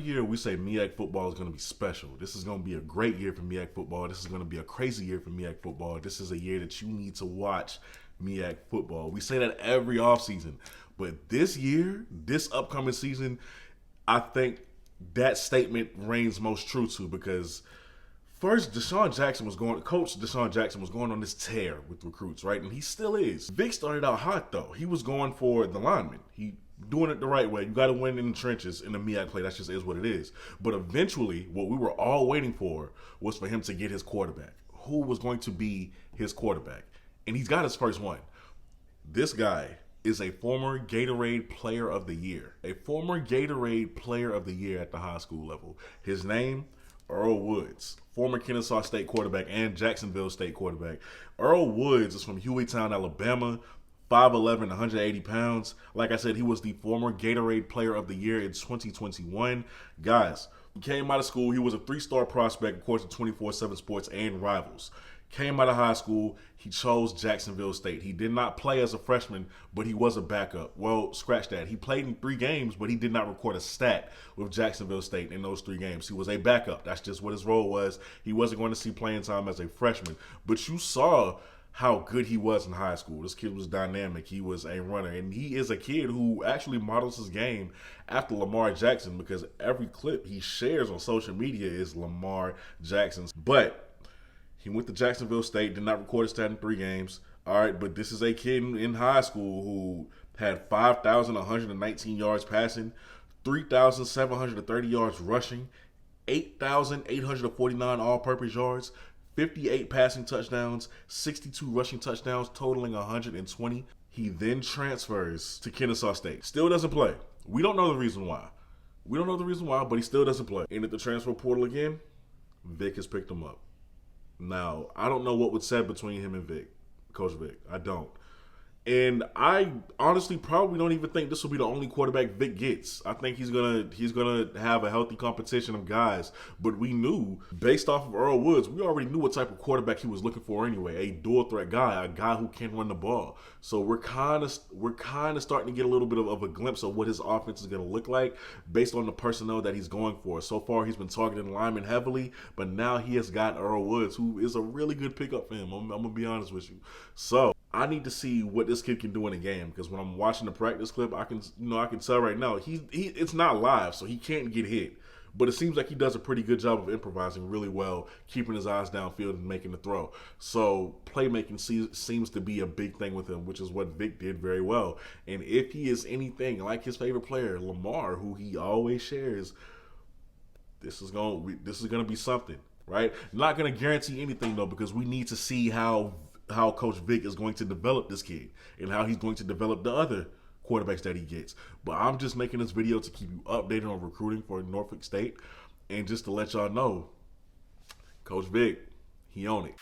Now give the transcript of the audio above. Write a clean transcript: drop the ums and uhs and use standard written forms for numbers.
year we say MEAC football is going to be special. This is going to be a great year for MEAC football. This is going to be a crazy year for MEAC football. This is a year that you need to watch MEAC football. We say that every offseason. But this year, this upcoming season, I think that statement reigns most true to, because first, Coach Deshaun Jackson was going on this tear with recruits, right? And he still is. Vick started out hot, though. He was going for the linemen. He doing it the right way. You got to win in the trenches in the MEAC play. That just is what it is. But eventually, what we were all waiting for was for him to get his quarterback. Who was going to be his quarterback? And he's got his first one. This guy is a former Gatorade Player of the Year. A former Gatorade Player of the Year at the high school level. His name, Earl Woods, former Kennesaw State quarterback and Jacksonville State quarterback. Earl Woods is from Hueytown, Alabama, 5'11", 180 pounds. Like I said, he was the former Gatorade Player of the Year in 2021. Guys, he came out of school. He was a 3-star prospect, according to 24/7 Sports and Rivals. Came out of high school, he chose Jacksonville State. He did not play as a freshman, but he was a backup. Well, scratch that. He played in 3 games, but he did not record a stat with Jacksonville State in those 3 games. He was a backup. That's just what his role was. He wasn't going to see playing time as a freshman. But you saw how good he was in high school. This kid was dynamic. He was a runner. And he is a kid who actually models his game after Lamar Jackson, because every clip he shares on social media is Lamar Jackson's. But he went to Jacksonville State, did not record a stat in 3 games. All right, but this is a kid in high school who had 5,119 yards passing, 3,730 yards rushing, 8,849 all-purpose yards, 58 passing touchdowns, 62 rushing touchdowns, totaling 120. He then transfers to Kennesaw State. Still doesn't play. We don't know the reason why. But he still doesn't play. And at the transfer portal again, Vick has picked him up. Now, I don't know what was said between him and Vick, Coach Vick. I don't. And I honestly probably don't even think this will be the only quarterback Vick gets. I think he's gonna have a healthy competition of guys. But we knew, based off of Earl Woods, we already knew what type of quarterback he was looking for anyway. A dual threat guy, a guy who can run the ball. So we're kind of starting to get a little bit of a glimpse of what his offense is gonna look like based on the personnel that he's going for. So far, he's been targeting linemen heavily, but now he has got Earl Woods, who is a really good pickup for him. I'm gonna be honest with you. So I need to see what this kid can do in a game, because when I'm watching the practice clip, I can tell right now it's not live, so he can't get hit. But it seems like he does a pretty good job of improvising really well, keeping his eyes downfield and making the throw. So playmaking seems to be a big thing with him, which is what Vick did very well. And if he is anything like his favorite player, Lamar, who he always shares, this is gonna be something, right? Not gonna guarantee anything though, because we need to see how Coach Vick is going to develop this kid and how he's going to develop the other quarterbacks that he gets. But I'm just making this video to keep you updated on recruiting for Norfolk State, and just to let y'all know, Coach Vick, he on it.